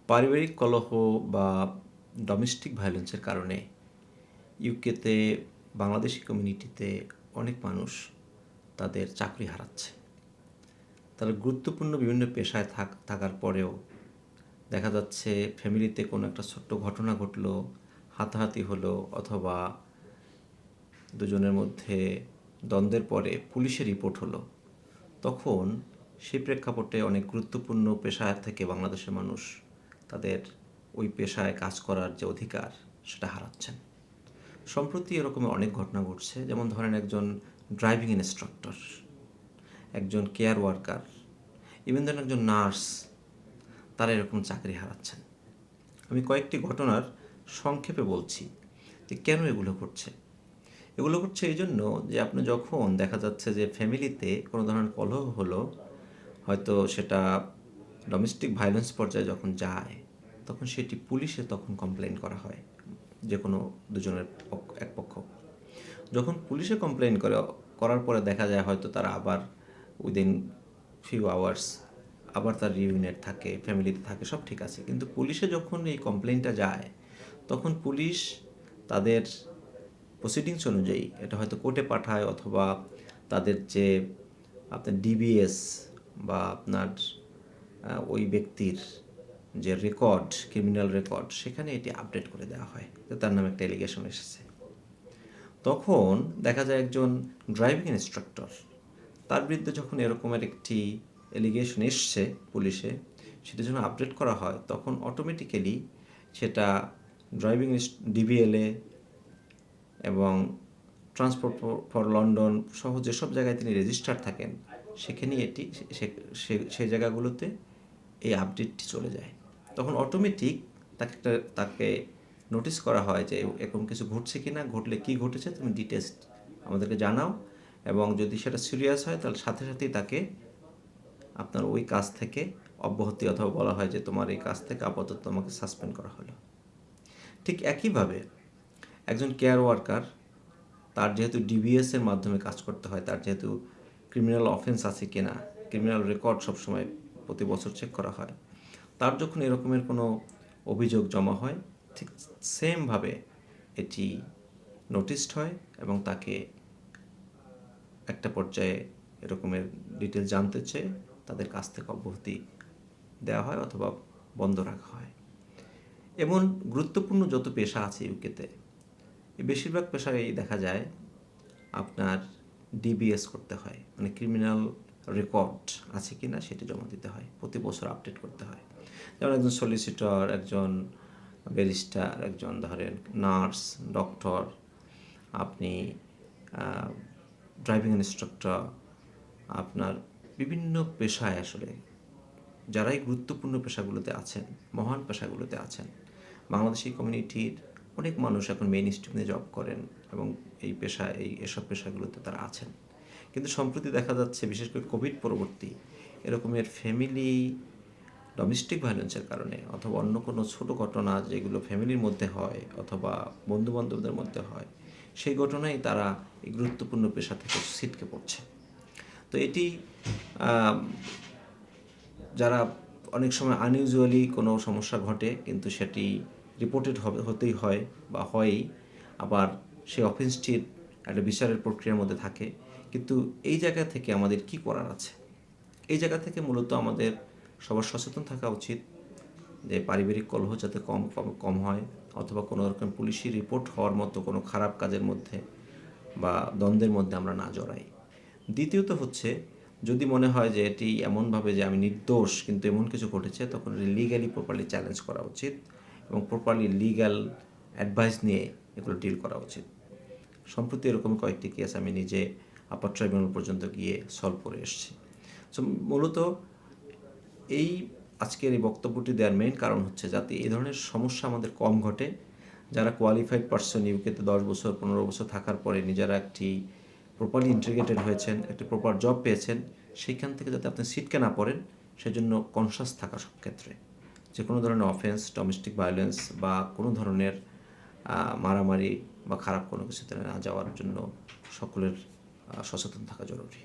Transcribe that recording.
পারিবারিক কলহ বা ডোমেস্টিক ভায়োলেন্সের কারণে ইউকেতে বাংলাদেশি কমিউনিটিতে অনেক মানুষ তাদের চাকরি হারাচ্ছে। তারা গুরুত্বপূর্ণ বিভিন্ন পেশায় থাকার পরেও দেখা যাচ্ছে ফ্যামিলিতে কোনো একটা ছোট্ট ঘটনা ঘটলো, হাতাহাতি হলো অথবা দুজনের মধ্যে দ্বন্দ্বের পরে পুলিশে রিপোর্ট হলো, তখন সেই প্রেক্ষাপটে অনেক গুরুত্বপূর্ণ পেশা থেকে বাংলাদেশের মানুষ তাদের ওই পেশায় কাজ করার যে অধিকার সেটা হারাচ্ছেন। সম্প্রতি এরকম অনেক ঘটনা ঘটছে, যেমন ধরেন একজন ড্রাইভিং ইনস্ট্রাক্টর, একজন কেয়ার ওয়ার্কার, ইভেন ধরেন একজন নার্স, তারা এরকম চাকরি হারাচ্ছেন। আমি কয়েকটি ঘটনার সংক্ষেপে বলছি যে কেন এগুলো ঘটছে। এগুলো ঘটছে এই জন্য যে আপনি যখন দেখা যাচ্ছে যে ফ্যামিলিতে কোনো ধরনের কলহ হলো, হয়তো সেটা ডোমেস্টিক ভায়োলেন্স পর্যায়ে যখন যায়, তখন সেটি পুলিশে তখন কমপ্লেন করা হয়, যে কোনো দুজনের এক পক্ষ। যখন পুলিশে কমপ্লেন করার পরে দেখা যায় হয়তো তারা আবার উইদিন ফিউ আওয়ার্স আবার তার রিউনিয়ন থাকে, ফ্যামিলিতে থাকে, সব ঠিক আছে, কিন্তু পুলিশে যখন এই কমপ্লেনটা যায় তখন পুলিশ তাদের প্রসিডিংস অনুযায়ী এটা হয়তো কোর্টে পাঠায়, অথবা তাদের যে আপনার ডিবিএস বা আপনার ওই ব্যক্তির যে রেকর্ড, ক্রিমিনাল রেকর্ড, সেখানে এটি আপডেট করে দেওয়া হয় যে তার নামে একটা এলিগেশন এসেছে। তখন দেখা যায় একজন ড্রাইভিং ইনস্ট্রাক্টর, তার বিরুদ্ধে যখন এরকমের একটি এলিগেশন এসছে পুলিশে, সেটা যখন আপডেট করা হয় তখন অটোমেটিক্যালি সেটা ড্রাইভিং ডিবিএলএ এবং ট্রান্সপোর্ট ফর লন্ডন সহ যেসব জায়গায় তিনি রেজিস্টার থাকেন সেখানেই এটি সেই জায়গাগুলোতে এই আপডেটটি চলে যায়। তখন অটোমেটিক তাকে নোটিস করা হয় যে এরকম কিছু ঘটছে কি না, ঘটলে কী ঘটেছে তুমি ডিটেলস আমাদেরকে জানাও, এবং যদি সেটা সিরিয়াস হয় তাহলে সাথে সাথেই তাকে আপনার ওই কাজ থেকে অব্যাহতি, অথবা বলা হয় যে তোমার এই কাজ থেকে আপাতত তোমাকে সাসপেন্ড করা হলো। ঠিক একইভাবে একজন কেয়ার ওয়ার্কার, তার যেহেতু ডিবিএসের মাধ্যমে কাজ করতে হয়, তার যেহেতু ক্রিমিনাল অফেন্স আছে কিনা, ক্রিমিনাল রেকর্ড সবসময় প্রতি বছর চেক করা হয়, তার যখন এরকমের কোনো অভিযোগ জমা হয় ঠিক সেমভাবে এটি নোটিসড হয় এবং তাকে একটা পর্যায়ে এরকমের ডিটেলস জানতে চেয়ে তাদের কাছ থেকে অব্যাহতি দেওয়া হয় অথবা বন্ধ রাখা হয়। এমন গুরুত্বপূর্ণ যত পেশা আছে ইউকেতে, এই বেশিরভাগ পেশায় দেখা যায় আপনার ডিবিএস করতে হয়, মানে ক্রিমিনাল রেকর্ড আছে কি না সেটি জমা দিতে হয়, প্রতি বছর আপডেট করতে হয়। যেমন একজন সলিসিটর, একজন ব্যারিস্টার, একজন ধরেন নার্স, ডক্টর, আপনি ড্রাইভিং ইনস্ট্রাক্টর, আপনার বিভিন্ন পেশায় আসলে যারাই গুরুত্বপূর্ণ পেশাগুলোতে আছেন, মহান পেশাগুলোতে আছেন, বাংলাদেশি কমিউনিটির অনেক মানুষ এখন মেইন স্ট্রিমে জব করেন এবং এসব পেশাগুলোতে তারা আছেন। কিন্তু সম্প্রতি দেখা যাচ্ছে বিশেষ করে কোভিড পরবর্তী এরকমের ফ্যামিলি ডোমেস্টিক ভায়োলেন্সের কারণে অথবা অন্য কোনো ছোটো ঘটনা যেগুলো ফ্যামিলির মধ্যে হয় অথবা বন্ধুবান্ধবদের মধ্যে হয়, সেই ঘটনায় তারা এই গুরুত্বপূর্ণ পেশা থেকে ছিটকে পড়ছে। তো এটি যারা অনেক সময় আনইউজুয়ালি কোনো সমস্যা ঘটে কিন্তু সেটি রিপোর্টেড হতেই হয় বা হয়ই, আবার সেই অফেন্সটির একটা বিচারের প্রক্রিয়ার মধ্যে থাকে। কিন্তু এই জায়গা থেকে আমাদের কি করার আছে? এই জায়গা থেকে মূলত আমাদের সবার সচেতন থাকা উচিত যে পারিবারিক কলহ যাতে কম হয়, অথবা কোনো রকম পুলিশি রিপোর্ট হওয়ার মতো কোনো খারাপ কাজের মধ্যে বা দ্বন্দ্বের মধ্যে আমরা না জড়াই। দ্বিতীয়ত হচ্ছে, যদি মনে হয় যে এটি এমনভাবে যে আমি নির্দোষ কিন্তু এমন কিছু ঘটেছে, তখন লিগ্যালি প্রপারলি চ্যালেঞ্জ করা উচিত এবং প্রপারলি লিগ্যাল অ্যাডভাইস নিয়ে এগুলো ডিল করা উচিত। সম্প্রতি এরকম কয়েকটি কেস আমি নিজে আপার ট্রাইব্যুনাল পর্যন্ত গিয়ে সলভ করে এসেছি। সো মূলত এই আজকের এই বক্তব্যটি দেওয়ার মেইন কারণ হচ্ছে যাতে এই ধরনের সমস্যা আমাদের কম ঘটে। যারা কোয়ালিফাইড পারসন ইউকেতে 10 বছর 15 বছর থাকার পরে নিজেরা একটি প্রপারলি ইন্টিগ্রেটেড হয়েছেন, একটি প্রপার জব পেয়েছেন, সেইখান থেকে যাতে আপনি ছিটকে না পড়েন সেজন্য কনসাস থাকা সব ক্ষেত্রে, যে কোনো ধরনের অফেন্স, ডোমেস্টিক ভায়োলেন্স বা কোনো ধরনের মারামারি বা খারাপ কোনো কিছুতে না যাওয়ার জন্য সকলের সচেতন থাকা জরুরি।